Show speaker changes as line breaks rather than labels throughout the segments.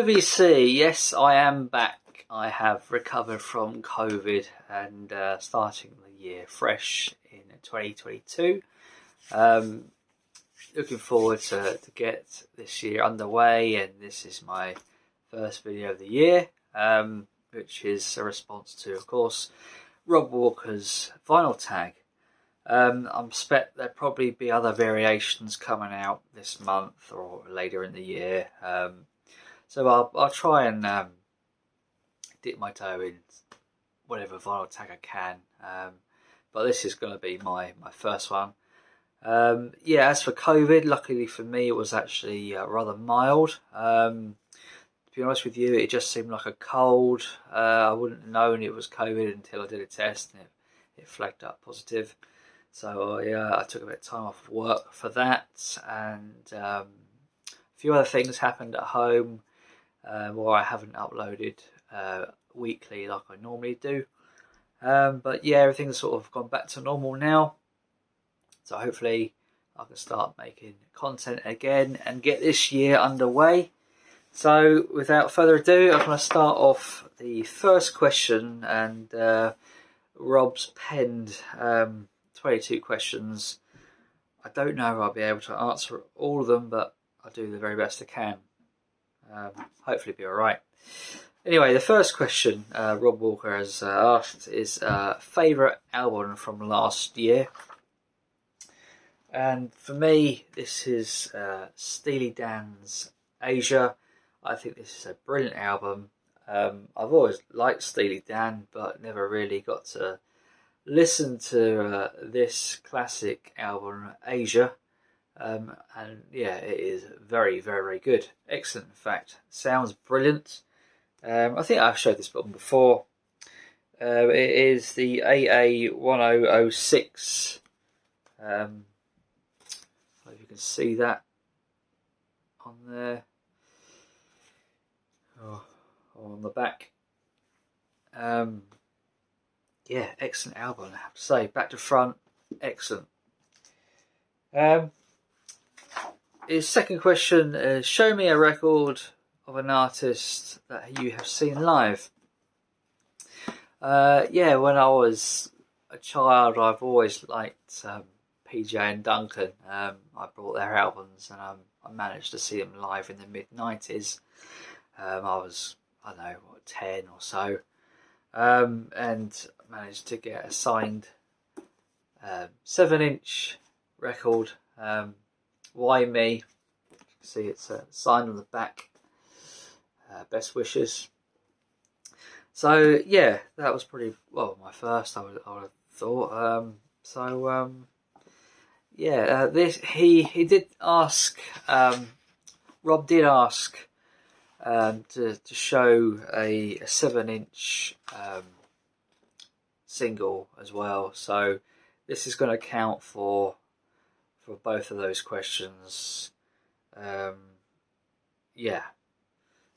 Hello VC, yes I am back. I have recovered from COVID and starting the year fresh in 2022. Looking forward to get this year underway, and this is my first video of the year, which is a response to, of course, Rob Walker's vinyl tag. I expect there'll probably be other variations coming out this month or later in the year. So I'll try and dip my toe in whatever vinyl tag I can. But this is going to be my first one. Yeah, as for COVID, luckily for me, it was actually rather mild. To be honest with you, it just seemed like a cold. I wouldn't have known it was COVID until I did a test and it flagged up positive. So I took a bit of time off of work for that, and a few other things happened at home where I haven't uploaded weekly like I normally do. But yeah, everything's sort of gone back to normal now. So hopefully I can start making content again and get this year underway. So without further ado, I'm going to start off the first question, and Rob's penned 22 questions. I don't know if I'll be able to answer all of them, but I'll do the very best I can. Hopefully be alright. Anyway, the first question Rob Walker has asked is favourite album from last year. And for me, this is Steely Dan's Asia. I think this is a brilliant album. I've always liked Steely Dan, but never really got to listen to this classic album, Asia. And yeah, it is very, very, very good. Excellent, in fact. Sounds brilliant. I think I've showed this one before. It is the AA1006. I don't know if you can see that on there. Oh, on the back. Yeah, excellent album, I have to say. Back to front, excellent. His second question is, show me a record of an artist that you have seen live. Yeah, when I was a child, I've always liked PJ and Duncan. I bought their albums, and I managed to see them live in the mid-90s. I was, I don't know, 10 or so. And managed to get a signed 7-inch record. Why Me? You can see it's signed on the back. Best wishes. So yeah, that was pretty well my first. I would have thought. Yeah, this he did ask. Rob did ask to show a 7-inch single as well. So this is going to count for both of those questions. Yeah.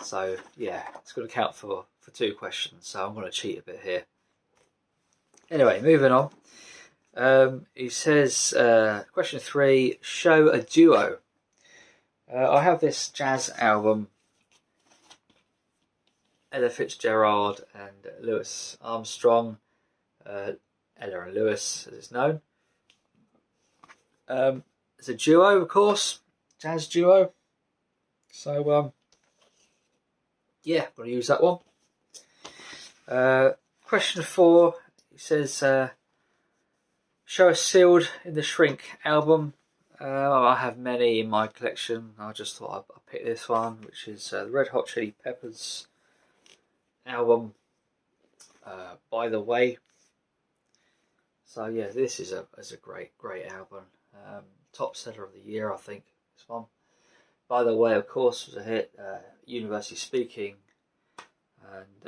So yeah, it's going to count for 2 questions. So I'm going to cheat a bit here. Anyway, moving on. He says, question 3, show a duo. I have this jazz album, Ella Fitzgerald and Louis Armstrong, Ella and Louis as it's known. It's a duo, of course, jazz duo. So yeah, I'm going to use that one. Question 4, he says, show a Sealed in the Shrink album. I have many in my collection. I just thought I'd pick this one, which is the Red Hot Chili Peppers album, By the Way. So yeah, this is a great album. Top seller of the year, I think, this one. By the Way, of course, was a hit. Universally Speaking, and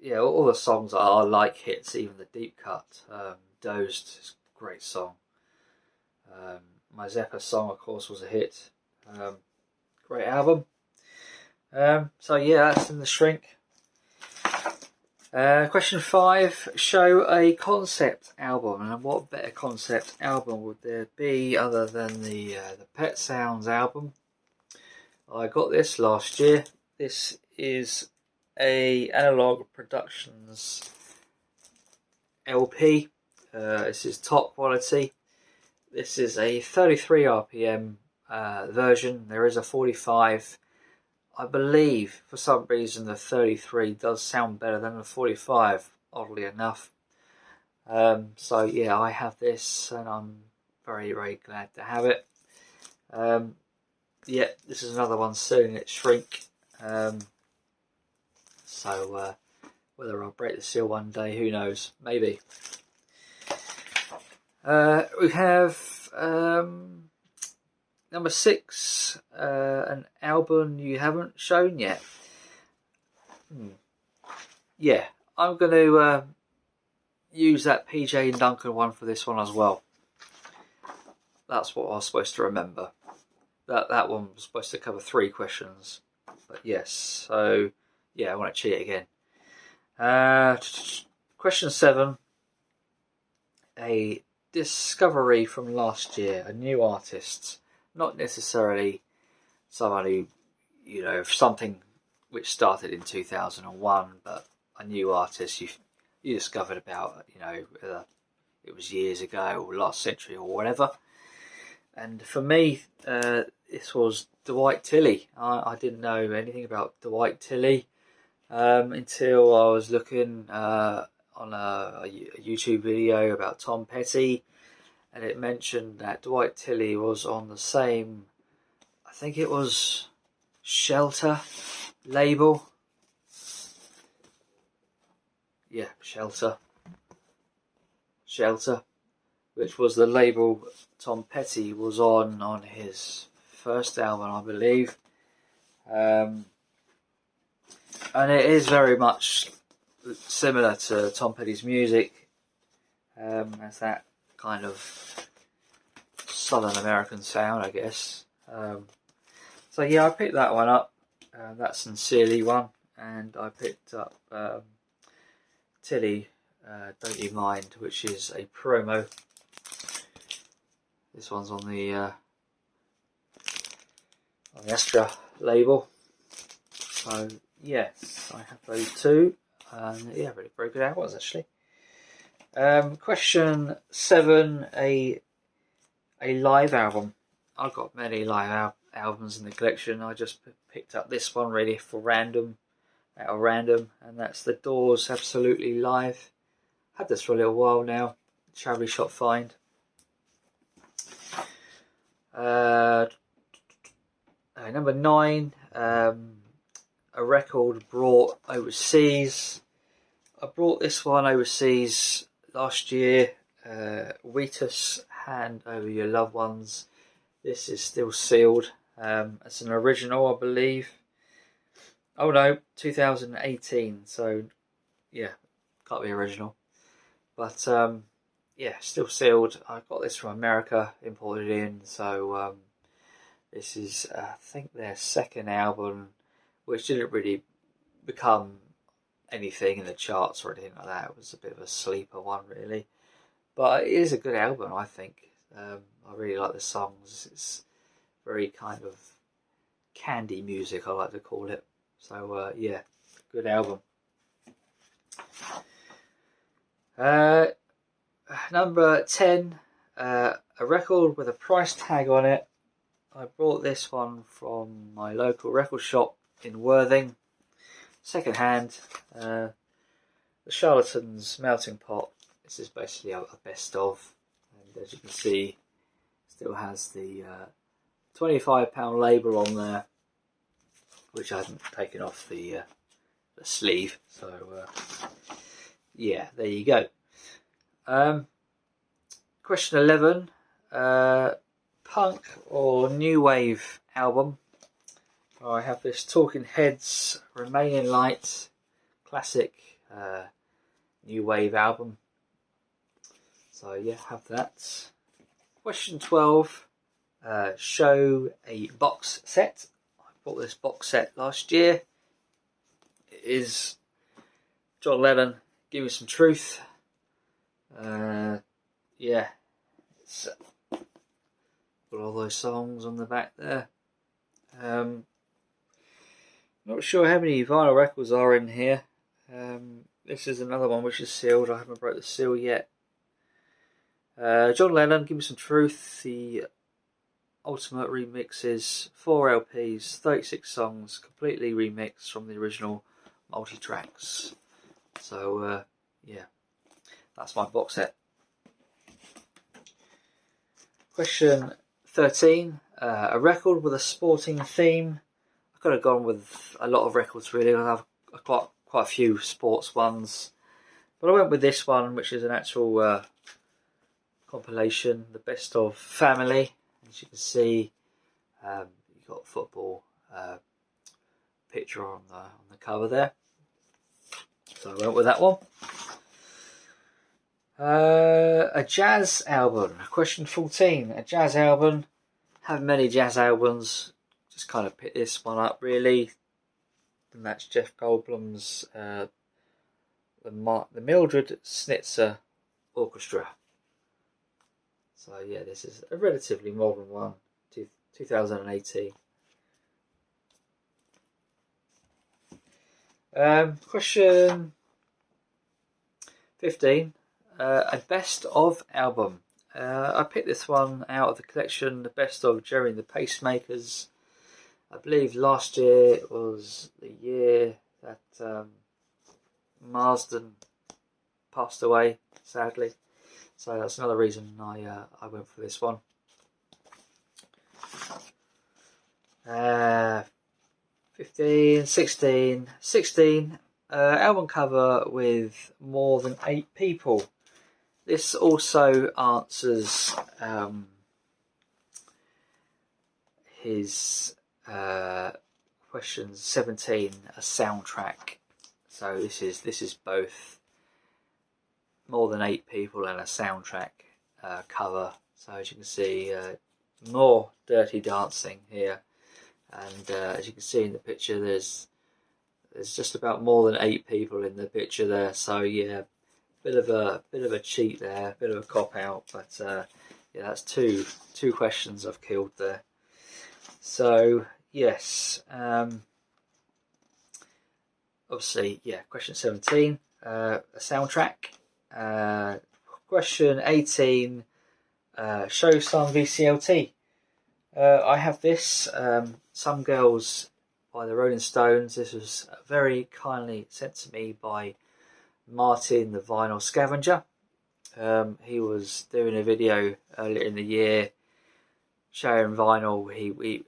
yeah, all the songs are like hits. Even the deep cut, Dozed, is a great song. My Zeppa song, of course, was a hit. Great album. So yeah, that's in the Shrink. Question 5, show a concept album. And what better concept album would there be other than the Pet Sounds album? I got this last year. This is a Analog Productions LP. This is top quality. This is a 33 RPM version. There is a 45. I believe for some reason the 33 does sound better than the 45, oddly enough. So yeah, I have this and I'm very, very glad to have it. Yeah, this is another one soon. It's Shrink. So whether I'll break the seal one day, who knows? Maybe. We have number 6, an album you haven't shown yet. Yeah, I'm going to use that PJ and Duncan one for this one as well. That's what I was supposed to remember. That one was supposed to cover 3 questions. But yes, so yeah, I want to cheat again. Question 7. A discovery from last year, a new artist. Not necessarily someone who, you know, something which started in 2001, but a new artist you discovered about, you know, it was years ago or last century or whatever. And for me, this was Dwight Tilley. I didn't know anything about Dwight Tilley until I was looking on a YouTube video about Tom Petty, and it mentioned that Dwight Tilley was on the same, I think it was Shelter label. Yeah, Shelter, which was the label Tom Petty was on his first album, I believe. And it is very much similar to Tom Petty's music, as that kind of Southern American sound, I guess. So yeah, I picked that one up. That Sincerely one, and I picked up Tilley, Don't You Mind, which is a promo. This one's on the Astra label. So yes, I have those 2, and yeah, very good albums actually. Question 7, a live album. I've got many live albums in the collection. I just picked up this one really for random, and that's The Doors Absolutely Live. Had this for a little while now. Charity shop find. Number 9, a record brought overseas. I brought this one overseas last year. Wheatus, Hand Over Your Loved Ones. This is still sealed. It's an original, I believe. Oh no, 2018. So yeah, can't be original. But yeah, still sealed. I got this from America, imported in. So this is, I think, their second album, which didn't really become anything in the charts or anything like that. It was a bit of a sleeper one, really. But it is a good album, I think. I really like the songs. It's very kind of candy music, I like to call it. So yeah, good album. Number 10, a record with a price tag on it. I brought this one from my local record shop in Worthing, second hand. The Charlatans Melting Pot. This is basically a best of, and as you can see, still has the £25 label on there, which I haven't taken off the sleeve. So yeah, there you go. Question 11, punk or new wave album. I have this Talking Heads Remain in Light classic new wave album. So yeah, have that. Question 12, show a box set. I bought this box set last year. It is John Lennon, Give Me Some Truth. Yeah, it's got all those songs on the back there. Not sure how many vinyl records are in here. This is another one which is sealed. I haven't broke the seal yet. John Lennon, Give Me Some Truth, the Ultimate Remixes, 4 LPs, 36 songs, completely remixed from the original multi-tracks. So, yeah, that's my box set. Question 13, a record with a sporting theme. I could have gone with a lot of records really. I have quite a few sports ones, but I went with this one, which is an actual compilation, the best of family. As you can see, you've got football picture on the cover there, so I went with that one. A jazz album. Question 14. A jazz album. Have many jazz albums. Just kind of pick this one up really. And that's Jeff Goldblum's the Mildred Snitzer Orchestra. So yeah, this is a relatively modern one, 2018. Question 15. A best of album. I picked this one out of the collection, the best of Jerry and the Pacemakers. I believe last year was the year that Marsden passed away, sadly. So that's another reason I went for this one. 15, 16. Album cover with more than 8 people. This also answers his question 17, a soundtrack. So this is both more than 8 people and a soundtrack cover. So as you can see, more Dirty Dancing here, and as you can see in the picture, there's just about more than 8 people in the picture there. So yeah, bit of a cheat there, a bit of a cop out, but yeah, that's two questions I've killed there. So yes, obviously, yeah, question 17, a soundtrack. Question 18, show some VCLT. I have this, Some Girls by the Rolling Stones. This was very kindly sent to me by Martin, the vinyl scavenger. He was doing a video earlier in the year showing vinyl. He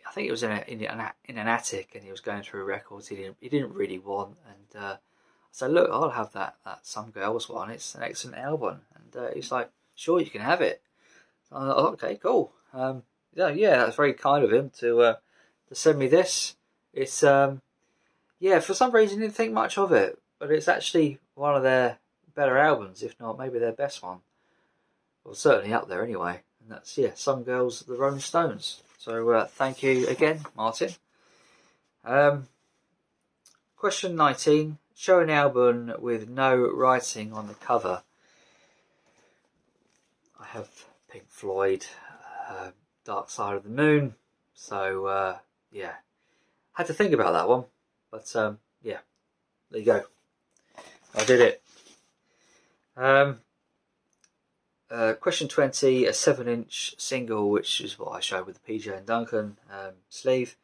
I think it was in an attic, and he was going through records he didn't really want, and I said, look, I'll have that Some Girls one. It's an excellent album, and he's like, sure, you can have it. So I thought, okay, cool. Yeah, that's very kind of him to send me this. It's yeah, for some reason I didn't think much of it, but it's actually one of their better albums, if not maybe their best one. Well, certainly up there anyway. And that's, yeah, Some Girls, the Rolling Stones. So thank you again, Martin. Question 19. Show an album with no writing on the cover. I have Pink Floyd, Dark Side of the Moon. So yeah, had to think about that one, but yeah, there you go. I did it. Question 20, a 7-inch single, which is what I showed with the PJ and Duncan sleeve.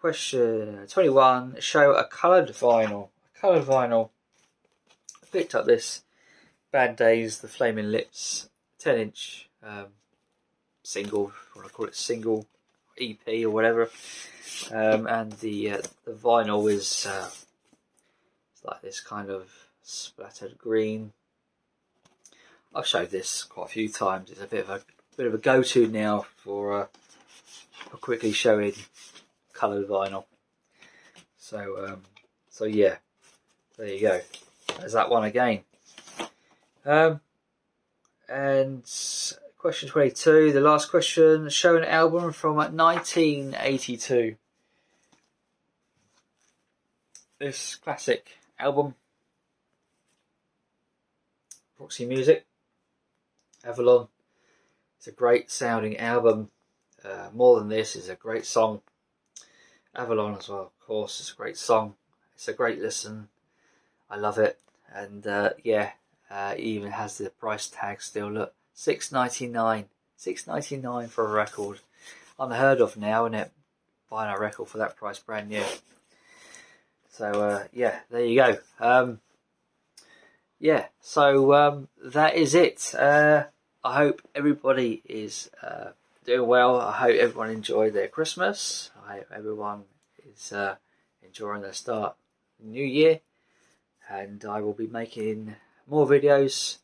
Question 21, show a coloured vinyl. I picked up this Bad Days, the Flaming Lips 10-inch single, if you want to call it single, EP or whatever. And the vinyl is it's like this kind of splattered green. I've showed this quite a few times. It's a bit of a go-to now for quickly showing coloured vinyl. So yeah, there you go. There's that one again. And question 22, the last question. Show an album from 1982. This classic album, Proxy Music, Avalon. It's a great sounding album. More Than This is a great song. Avalon as well, of course. It's a great song. It's a great listen. I love it. And yeah, it even has the price tag still. Look, $6.99. $6.99 for a record. Unheard of now, isn't it? Buying a record for that price, brand new. So yeah, there you go. Yeah, so that is it. I hope everybody is doing well. I hope everyone enjoyed their Christmas. I hope everyone is enjoying their start of the new year. And I will be making more videos.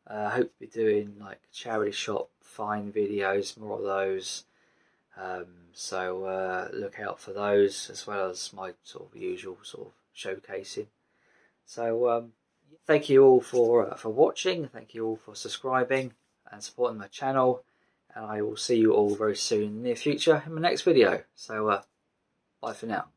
I hope to be doing like charity shop find videos, more of those. So look out for those, as well as my sort of usual sort of showcasing. So thank you all for watching. Thank you all for subscribing and supporting my channel. And I will see you all very soon in the near future in my next video. So bye for now.